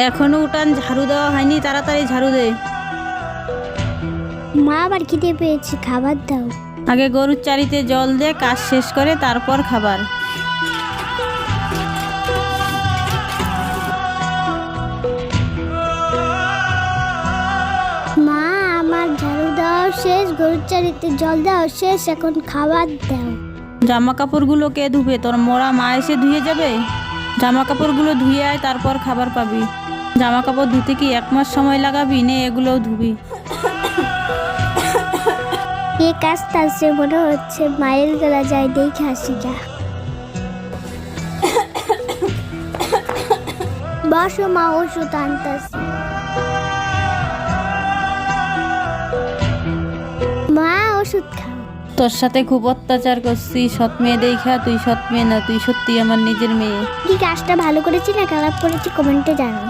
এখনো উঠান ঝাড়ু দেওয়া হয়নি, তাড়াতাড়ি ঝাড়ু দে। মা আবার খিদে পেয়েছে, খাবার দাও। আগে গরুর চারিতে জল দে, কাজ শেষ করে তারপর খাবার। মা আমার ঝাড়ু দেওয়া শেষ, গরুর চারিতে জল দেওয়া শেষ, এখন খাবার দাও। জামা কাপড়গুলো কে ধুবে? তোর মরা মা এসে ধুয়ে যাবে? জামা কাপড়গুলো ধুয়ে আয়, তারপর খাবার পাবি। জামা কাপড় ধুতে কি 1 মাস সময় লাগাবি? নে এগুলোও ধুবি। কে কাজটা আছে মনে হচ্ছে, মায়ের গলা যায় দেখে আসি যা। বসো মা, ওষুধ আনতাছি। মা ওষুধ খাও। তোর সাথে খুব অত্যাচার করছি, সৎ মেয়ে দেখা। তুই সৎ মেয়ে না, তুই সত্যি আমার নিজের মেয়ে। কি কাজটা ভালো করেছি না খারাপ করেছি কমেন্টে জানাও।